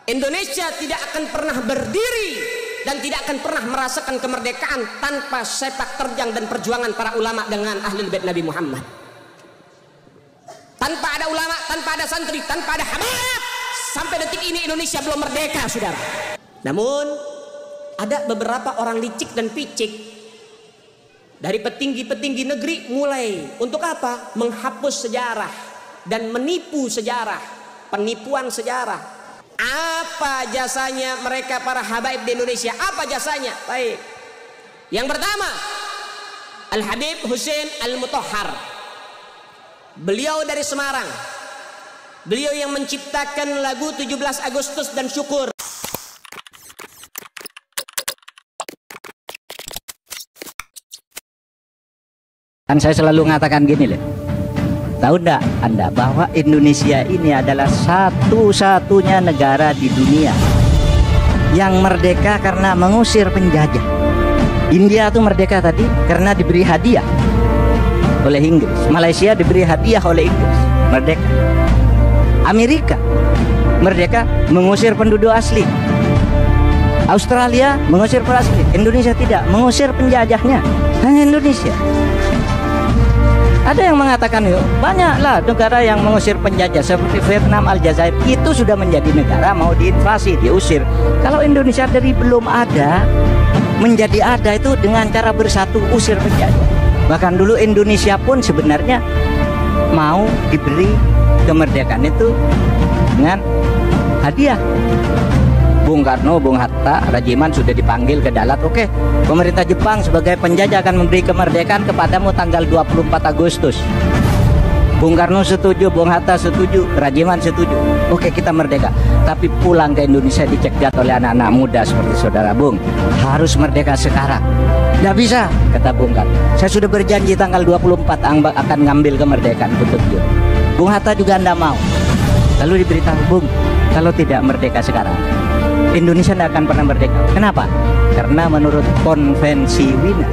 Indonesia tidak akan pernah berdiri dan tidak akan pernah merasakan kemerdekaan tanpa sepak terjang dan perjuangan para ulama dengan Ahlul Bait Nabi Muhammad. Tanpa ada ulama, tanpa ada santri, tanpa ada habaib, sampai detik ini Indonesia belum merdeka, saudara. Namun ada beberapa orang licik dan picik dari petinggi-petinggi negeri mulai untuk apa? Menghapus sejarah dan menipu sejarah, penipuan sejarah. Apa jasanya mereka para habaib di Indonesia? Apa jasanya? Baik. Yang pertama, Al-Habib Hussein Al-Mutahhar. Beliau dari Semarang. Beliau yang menciptakan lagu 17 Agustus dan Syukur. Kan saya selalu mengatakan gini loh. Tahu enggak Anda bahwa Indonesia ini adalah satu-satunya negara di dunia yang merdeka karena mengusir penjajah. India itu merdeka tadi karena diberi hadiah oleh Inggris. Malaysia diberi hadiah oleh Inggris, merdeka. Amerika merdeka mengusir penduduk asli. Australia mengusir penduduk asli. Indonesia tidak, mengusir penjajahnya. Hanya Indonesia. Ada yang mengatakan yuk, banyaklah negara yang mengusir penjajah seperti Vietnam, Aljazair, itu sudah menjadi negara mau diinvasi, diusir. Kalau Indonesia dari belum ada menjadi ada itu dengan cara bersatu usir penjajah. Bahkan dulu Indonesia pun sebenarnya mau diberi kemerdekaan itu dengan hadiah. Bung Karno, Bung Hatta, Rajiman sudah dipanggil ke Dalat. Oke, pemerintah Jepang sebagai penjajah akan memberi kemerdekaan kepadamu tanggal 24 Agustus. Bung Karno setuju, Bung Hatta setuju, Rajiman setuju. Oke, kita merdeka. Tapi pulang ke Indonesia dicegat oleh anak-anak muda seperti saudara Bung. Harus merdeka sekarang. Tidak bisa, kata Bung Karno. Saya sudah berjanji tanggal 24 akan ngambil kemerdekaan. Betul. Bung Hatta juga tidak mau. Lalu diberitahu, Bung, kalau tidak merdeka sekarang, Indonesia tidak akan pernah merdeka. Kenapa? Karena menurut konvensi Wina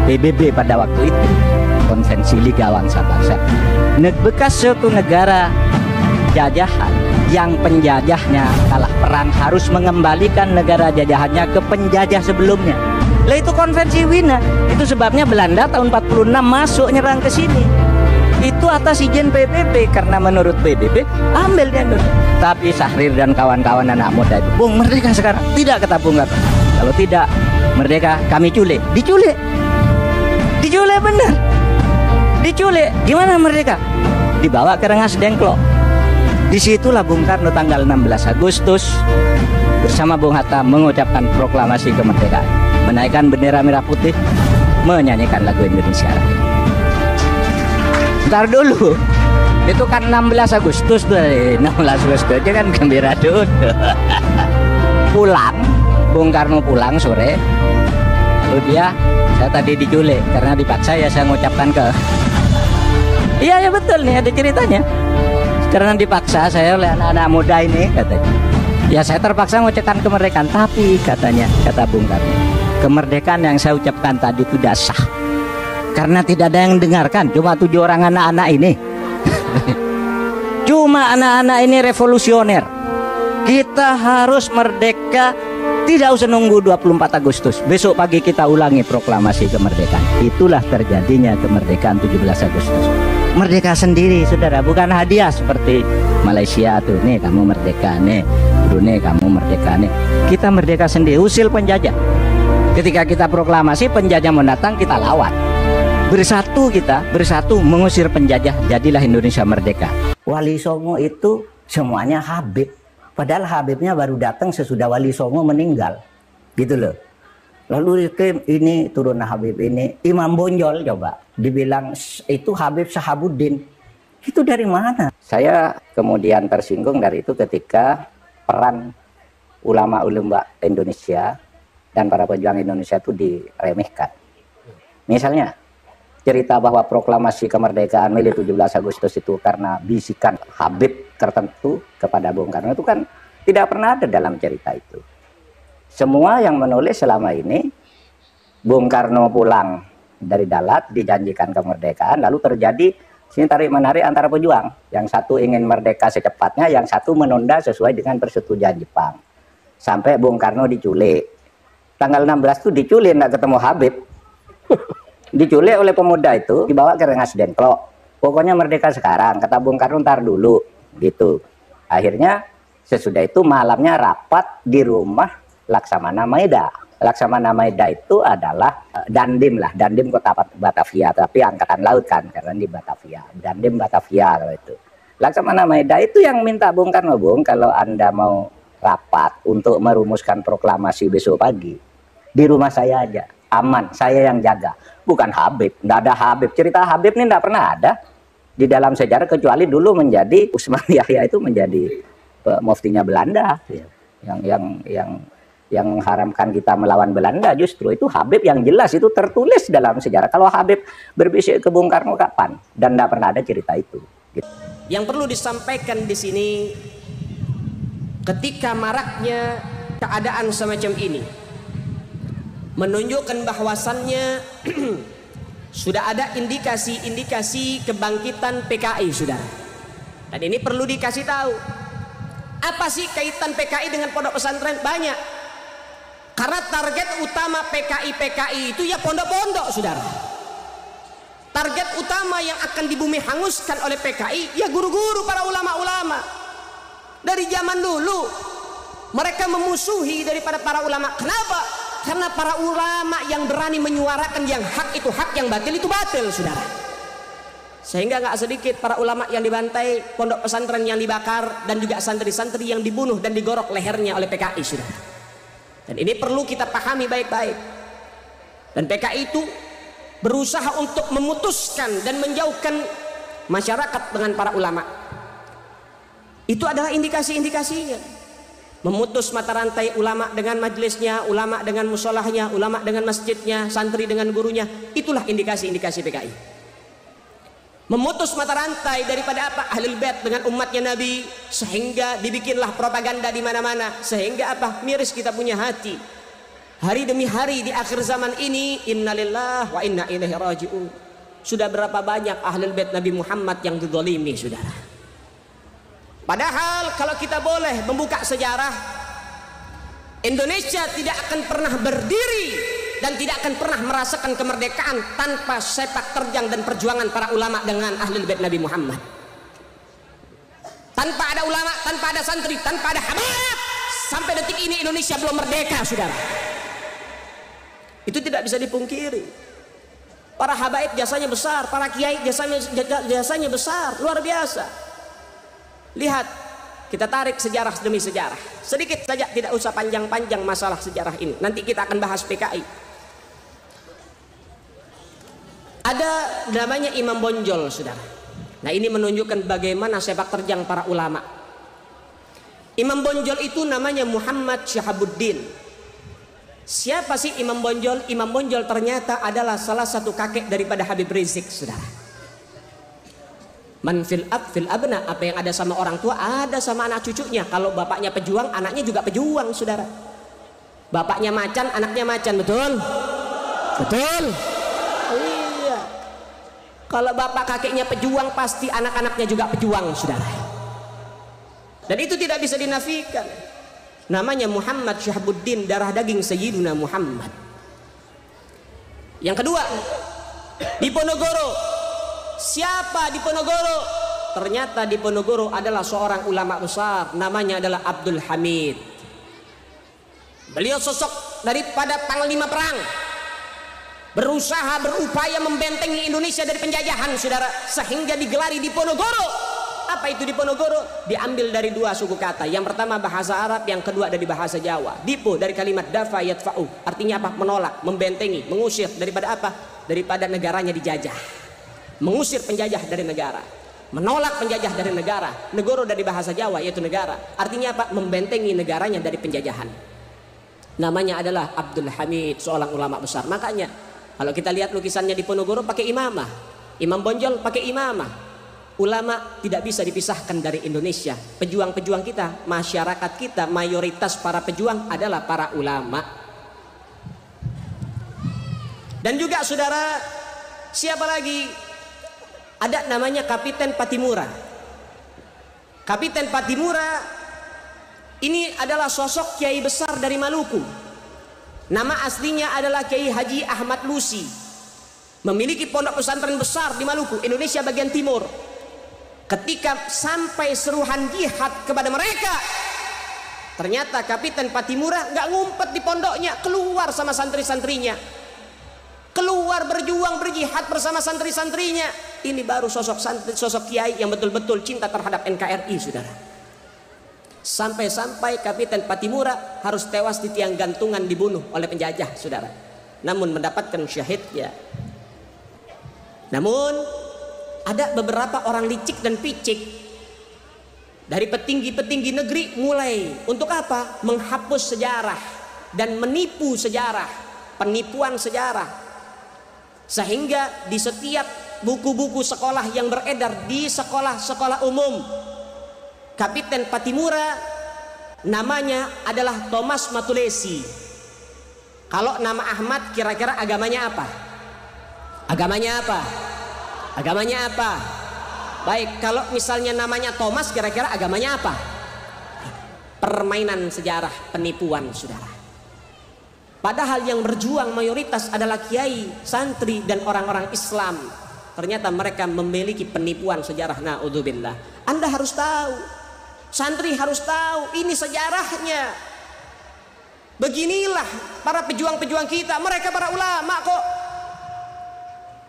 PBB pada waktu itu, konvensi Liga Bangsa-Bangsa, bekas suatu negara jajahan yang penjajahnya kalah perang harus mengembalikan negara jajahannya ke penjajah sebelumnya. Lah itu konvensi Wina. Itu sebabnya Belanda tahun 46 masuk nyerang ke sini. Itu atas izin PBB, karena menurut PBB ambil dia dulu. Tapi Syahrir dan kawan-kawan anak muda itu, Bung, merdeka sekarang. Tidak, kata Bung Karno. Kalau tidak merdeka kami culik. Diculik benar. Diculik. Gimana merdeka? Dibawa ke Rengas Dengklok. Disitulah Bung Karno tanggal 16 Agustus bersama Bung Hatta mengucapkan proklamasi kemerdekaan, menaikkan bendera merah putih, menyanyikan lagu Indonesia Raya. Ntar dulu, itu kan 16 Agustus tuh, 16 Agustus aja kan gembira dulu. Pulang, Bung Karno pulang sore, lalu saya tadi diculik karena dipaksa ya saya mengucapkan ke. Iya ya betul nih, ada ceritanya. Karena dipaksa saya oleh anak-anak muda ini, katanya. Ya saya terpaksa mengucapkan kemerdekaan, tapi katanya, kata Bung Karno, kemerdekaan yang saya ucapkan tadi itu tidak sah. Karena tidak ada yang dengarkan, cuma 7 orang anak-anak ini. Cuma anak-anak ini revolusioner. Kita harus merdeka, tidak usah nunggu 24 Agustus. Besok pagi kita ulangi proklamasi kemerdekaan. Itulah terjadinya kemerdekaan 17 Agustus. Merdeka sendiri, saudara, bukan hadiah seperti Malaysia tuh. Nih kamu merdeka, nih Brunei kamu merdeka, nih. Kita merdeka sendiri, usil penjajah. Ketika kita proklamasi, penjajah mendatang, kita lawan. Bersatu kita, bersatu mengusir penjajah, jadilah Indonesia merdeka. Wali Songo itu semuanya Habib. Padahal Habibnya baru datang sesudah Wali Songo meninggal. Gitu loh. Lalu ini turun Habib ini. Imam Bonjol coba. Dibilang itu Habib Sahabuddin. Itu dari mana? Saya kemudian tersinggung dari itu ketika peran ulama-ulama Indonesia dan para pejuang Indonesia itu diremehkan. Misalnya, cerita bahwa proklamasi kemerdekaan Mei 17 Agustus itu karena bisikan Habib tertentu kepada Bung Karno itu kan tidak pernah ada dalam cerita itu. Semua yang menulis selama ini, Bung Karno pulang dari Dalat dijanjikan kemerdekaan, lalu terjadi Sini tarik-menarik antara pejuang. Yang satu ingin merdeka secepatnya, yang satu menunda sesuai dengan persetujuan Jepang. Sampai Bung Karno diculik. Tanggal 16 itu diculik, nggak ketemu Habib. Diculik oleh pemuda itu, dibawa ke Rengas Dengklok. Pokoknya merdeka sekarang, kata Bung Karno ntar dulu. Gitu. Akhirnya sesudah itu malamnya rapat di rumah Laksamana Maeda. Laksamana Maeda itu adalah Dandim lah, Dandim kota Batavia, tapi angkatan laut kan, karena di Batavia, Dandim Batavia kalau itu. Laksamana Maeda itu yang minta Bung Karno, Bung, kalau Anda mau rapat untuk merumuskan proklamasi besok pagi, di rumah saya aja, aman, saya yang jaga, bukan Habib, nggak ada Habib, cerita Habib ini nggak pernah ada di dalam sejarah, kecuali dulu menjadi Usman Yahya itu menjadi muftinya Belanda, yang mengharamkan kita melawan Belanda, justru itu Habib yang jelas itu tertulis dalam sejarah. Kalau Habib berbisik ke Bung Karno kapan? Dan tidak pernah ada cerita itu. Gitu. Yang perlu disampaikan di sini, ketika maraknya keadaan semacam ini, menunjukkan bahwasannya sudah ada indikasi-indikasi kebangkitan PKI, saudara. Dan ini perlu dikasih tahu. Apa sih kaitan PKI dengan pondok pesantren? Banyak. Karena target utama PKI itu ya pondok-pondok, saudara. Target utama yang akan dibumi hanguskan oleh PKI ya guru-guru, para ulama-ulama. Dari zaman dulu mereka memusuhi daripada para ulama. Kenapa? Karena para ulama yang berani menyuarakan yang hak itu hak, yang batil itu batil, saudara. Sehingga nggak sedikit para ulama yang dibantai, pondok pesantren yang dibakar, dan juga santri-santri yang dibunuh dan digorok lehernya oleh PKI, saudara. Dan ini perlu kita pahami baik-baik. Dan PKI itu berusaha untuk memutuskan dan menjauhkan masyarakat dengan para ulama. Itu adalah indikasi-indikasinya. Memutus mata rantai ulama dengan majelisnya, ulama dengan musolahnya, ulama dengan masjidnya, santri dengan gurunya. Itulah indikasi-indikasi PKI. Memutus mata rantai daripada apa? Ahlul Bait dengan umatnya Nabi, sehingga dibikinlah propaganda di mana-mana, sehingga apa? Miris kita punya hati. Hari demi hari di akhir zaman ini, innalillahi wa inna ilaihi raji'un. Sudah berapa banyak Ahlul Bait Nabi Muhammad yang dizalimi, saudara. Padahal kalau kita boleh membuka sejarah, Indonesia tidak akan pernah berdiri dan tidak akan pernah merasakan kemerdekaan tanpa sepak terjang dan perjuangan para ulama dengan Ahlul Bait Nabi Muhammad. Tanpa ada ulama, tanpa ada santri, tanpa ada habaib, sampai detik ini Indonesia belum merdeka, saudara. Itu tidak bisa dipungkiri. Para habaib jasanya besar, para kiai jasanya besar, luar biasa. Lihat, kita tarik sejarah demi sejarah. Sedikit saja, tidak usah panjang-panjang masalah sejarah ini. Nanti kita akan bahas PKI. Ada namanya Imam Bonjol, saudara. Nah, ini menunjukkan bagaimana sepak terjang para ulama. Imam Bonjol itu namanya Muhammad Syahabuddin. Siapa sih Imam Bonjol? Imam Bonjol ternyata adalah salah satu kakek daripada Habib Rizik, saudara. Man fil ab fil abna, apa yang ada sama orang tua ada sama anak cucunya. Kalau bapaknya pejuang, anaknya juga pejuang, saudara. Bapaknya macan, anaknya macan, betul? Betul? Iya. Kalau bapak kakeknya pejuang, pasti anak-anaknya juga pejuang, saudara. Dan itu tidak bisa dinafikan. Namanya Muhammad Syahabuddin, darah daging Sayyiduna Muhammad. Yang kedua, di Ponorogo. Siapa di Ponorogo? Ternyata di Ponorogo adalah seorang ulama besar, namanya adalah Abdul Hamid. Beliau sosok daripada panglima perang, berusaha berupaya membentengi Indonesia dari penjajahan, saudara, sehingga digelari di Ponorogo. Apa itu di Ponorogo? Diambil dari dua suku kata. Yang pertama bahasa Arab, yang kedua dari bahasa Jawa. Dipo dari kalimat dafa yadfa'u, artinya apa? Menolak, membentengi, mengusir daripada apa? Daripada negaranya dijajah. Mengusir penjajah dari negara, menolak penjajah dari negara. Negoro dari bahasa Jawa yaitu negara, artinya apa? Membentengi negaranya dari penjajahan. Namanya adalah Abdul Hamid, seorang ulama besar. Makanya kalau kita lihat lukisannya di Ponorogo pakai imamah, Imam Bonjol pakai imamah. Ulama tidak bisa dipisahkan dari Indonesia. Pejuang-pejuang kita, masyarakat kita, mayoritas para pejuang adalah para ulama. Dan juga saudara, siapa lagi? ada namanya Kapiten Patimura. Kapiten Patimura ini adalah sosok kiai besar dari Maluku. Nama aslinya adalah Kiai Haji Ahmad Lusi. Memiliki pondok pesantren besar di Maluku, Indonesia bagian timur. Ketika sampai seruhan jihad kepada mereka, ternyata Kapiten Patimura nggak ngumpet di pondoknya, keluar sama santri-santrinya, keluar berjuang berjihad bersama santri-santrinya. Ini baru sosok kiai yang betul-betul cinta terhadap NKRI, saudara. Sampai-sampai Kapiten Patimura harus tewas di tiang gantungan, dibunuh oleh penjajah, saudara. Namun mendapatkan syahidnya. Namun ada beberapa orang licik dan picik dari petinggi-petinggi negeri mulai untuk apa? Menghapus sejarah dan menipu sejarah, penipuan sejarah. Sehingga di setiap buku-buku sekolah yang beredar di sekolah-sekolah umum, Kapiten Patimura namanya adalah Thomas Matulesi. Kalau nama Ahmad kira-kira agamanya apa? Agamanya apa? Agamanya apa? Baik, kalau misalnya namanya Thomas kira-kira agamanya apa? Permainan sejarah, penipuan, saudara. Padahal yang berjuang mayoritas adalah kiai, santri, dan orang-orang Islam. Ternyata mereka memiliki penipuan sejarah. Na'udzubillah. Anda harus tahu, santri harus tahu, ini sejarahnya. Beginilah para pejuang-pejuang kita, mereka para ulama kok.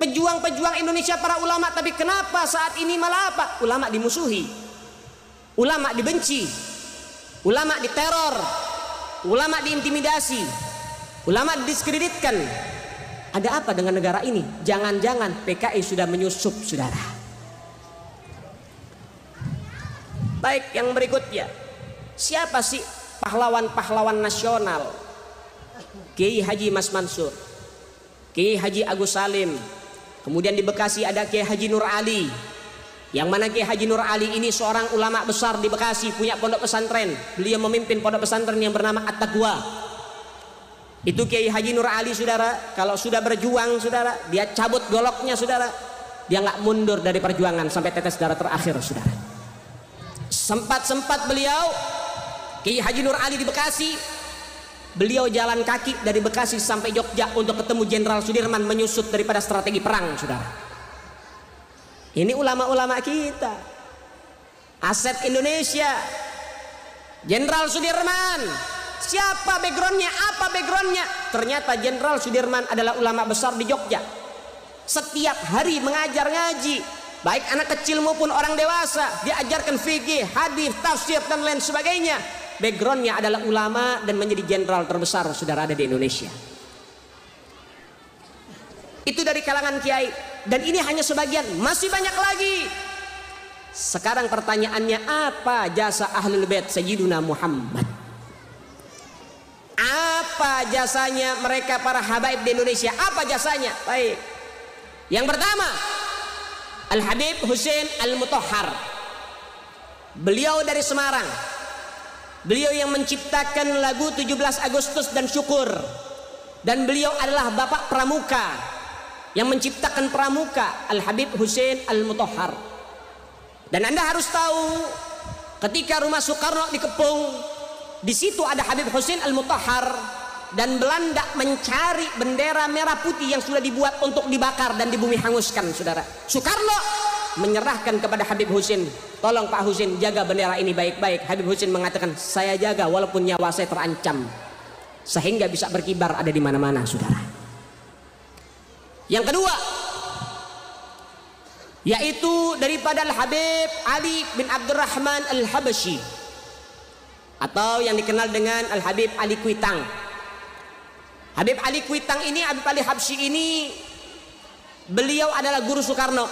Pejuang-pejuang Indonesia para ulama, tapi kenapa saat ini malah apa? Ulama dimusuhi, ulama dibenci, ulama diteror, ulama diintimidasi, ulama didiskreditkan. Ada apa dengan negara ini? Jangan-jangan PKI sudah menyusup, saudara. Baik, yang berikutnya, siapa sih pahlawan-pahlawan nasional? Kiai Haji Mas Mansur, Kiai Haji Agus Salim. Kemudian di Bekasi ada Kiai Haji Nur Ali, yang mana Kiai Haji Nur Ali ini seorang ulama besar di Bekasi, punya pondok pesantren. Beliau memimpin pondok pesantren yang bernama At-Taqwa. Itu Kiai Haji Nur Ali, saudara. Kalau sudah berjuang, saudara, dia cabut goloknya, saudara. Dia nggak mundur dari perjuangan sampai tetes darah terakhir, saudara. Sempat-sempat beliau Kiai Haji Nur Ali di Bekasi, beliau jalan kaki dari Bekasi sampai Jogja untuk ketemu Jenderal Sudirman, menyusut daripada strategi perang, saudara. Ini ulama-ulama kita, aset Indonesia. Jenderal Sudirman, siapa backgroundnya, apa backgroundnya? Ternyata Jenderal Sudirman adalah ulama besar di Jogja. Setiap hari mengajar ngaji, baik anak kecil maupun orang dewasa, diajarkan fikih, hadis, tafsir, dan lain sebagainya. Backgroundnya adalah ulama dan menjadi jenderal terbesar, saudara, ada di Indonesia. Itu dari kalangan kiai, dan ini hanya sebagian, masih banyak lagi. Sekarang pertanyaannya, apa jasa Ahlul Bait Sayyiduna Muhammad? Apa jasanya mereka para habaib di Indonesia? Apa jasanya? Baik, yang pertama, Al-Habib Husain Al-Mutahhar. Beliau dari Semarang. Beliau yang menciptakan lagu 17 Agustus dan Syukur. Dan beliau adalah bapak pramuka yang menciptakan pramuka, Al-Habib Husain Al-Mutahhar. Dan Anda harus tahu, ketika rumah Soekarno dikepung, di situ ada Habib Husain Al-Mutahhar, dan Belanda mencari bendera merah putih yang sudah dibuat untuk dibakar dan dibumi hanguskan, saudara. Soekarno menyerahkan kepada Habib Husain, tolong Pak Husain jaga bendera ini baik-baik. Habib Husain mengatakan, saya jaga walaupun nyawa saya terancam, sehingga bisa berkibar ada di mana-mana, saudara. Yang kedua, yaitu daripada Al-Habib Ali bin Abdurrahman Al-Habsyi, atau yang dikenal dengan Al-Habib Ali Kuitang. Habib Ali Kuitang ini, Habib Ali Habsyi ini, beliau adalah guru Soekarno.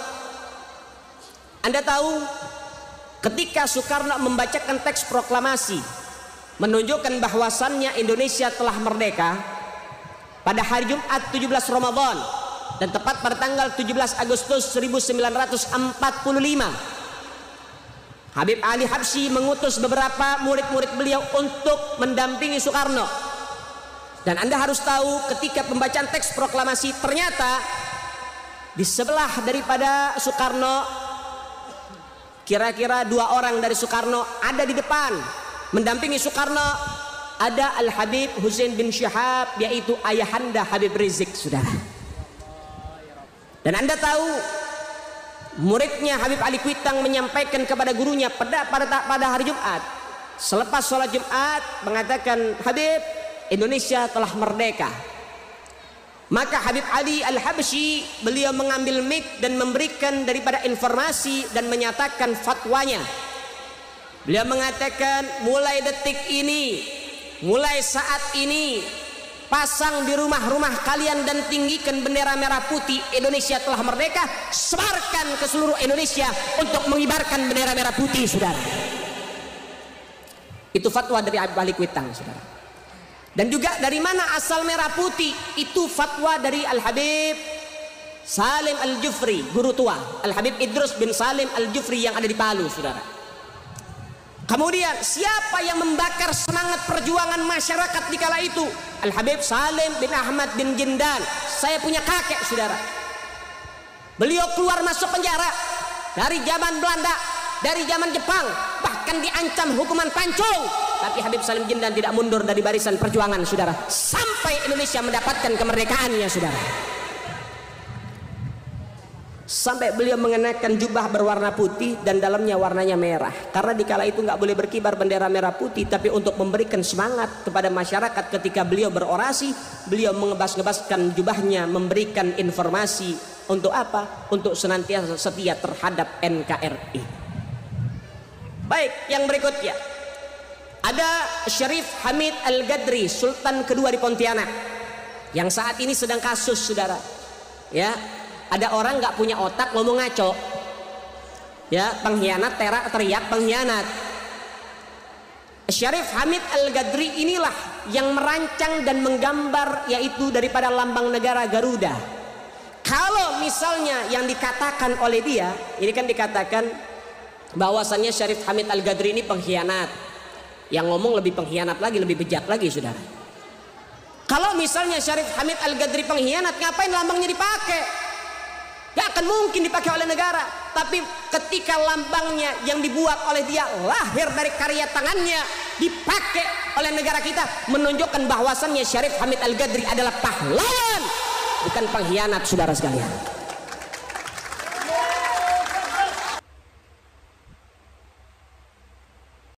Anda tahu, ketika Soekarno membacakan teks proklamasi menunjukkan bahwasannya Indonesia telah merdeka pada hari Jumat 17 Ramadan dan tepat pada tanggal 17 Agustus 1945, Habib Ali Habsyi mengutus beberapa murid-murid beliau untuk mendampingi Soekarno. Dan Anda harus tahu, ketika pembacaan teks proklamasi, ternyata Di sebelah daripada Soekarno, kira-kira 2 orang dari Soekarno ada di depan mendampingi Soekarno. Ada Al-Habib Husain bin Syihab, yaitu ayahanda Habib Rizik, saudara. Dan Anda tahu, muridnya Habib Ali Kuitang menyampaikan kepada gurunya pada hari Jumat, selepas sholat Jumat, mengatakan, Habib, Indonesia telah merdeka. Maka Habib Ali Al-Habsyi, beliau mengambil mic dan memberikan daripada informasi dan menyatakan fatwanya. Beliau mengatakan, mulai detik ini, mulai saat ini, pasang di rumah-rumah kalian dan tinggikan bendera merah putih. Indonesia telah merdeka. Sebarkan ke seluruh Indonesia untuk mengibarkan bendera merah putih, saudara. Itu fatwa dari Habib Ali Kuitang, saudara. Dan juga dari mana asal merah putih? Itu fatwa dari Al-Habib Salim Al-Jufri, guru tua Al-Habib Idrus bin Salim Al-Jufri yang ada di Palu, saudara. Kemudian siapa yang membakar semangat perjuangan masyarakat di kala itu? Al-Habib Salim bin Ahmad bin Jindan. Saya punya kakek, saudara. Beliau keluar masuk penjara dari zaman Belanda, dari zaman Jepang, bahkan diancam hukuman pancung. Tapi Habib Salim Jindan tidak mundur dari barisan perjuangan, saudara, sampai Indonesia mendapatkan kemerdekaannya, saudara. Sampai beliau mengenakan jubah berwarna putih dan dalamnya warnanya merah, karena di kala itu nggak boleh berkibar bendera merah putih. Tapi untuk memberikan semangat kepada masyarakat ketika beliau berorasi, beliau mengebas-ngebaskan jubahnya, memberikan informasi. Untuk apa? Untuk senantiasa setia terhadap NKRI. Baik, yang berikutnya ada Syarif Hamid Al-Gadri, Sultan kedua di Pontianak, yang saat ini sedang kasus, saudara. Ya, ada orang nggak punya otak ngomong ngaco, ya, pengkhianat, teriak pengkhianat. Syarif Hamid Al-Gadri inilah yang merancang dan menggambar, yaitu daripada lambang negara Garuda. Kalau misalnya yang dikatakan oleh dia, ini kan dikatakan bahwasannya Syarif Hamid Al-Gadri ini pengkhianat. Yang ngomong lebih pengkhianat lagi, lebih bejat lagi, saudara. Kalau misalnya Syarif Hamid Al-Gadri pengkhianat, ngapain lambangnya dipakai? Gak akan mungkin dipakai oleh negara. Tapi ketika lambangnya yang dibuat oleh dia lahir dari karya tangannya, dipakai oleh negara kita, menunjukkan bahwasannya Syarif Hamid Al-Gadri adalah pahlawan, bukan pengkhianat, saudara sekalian.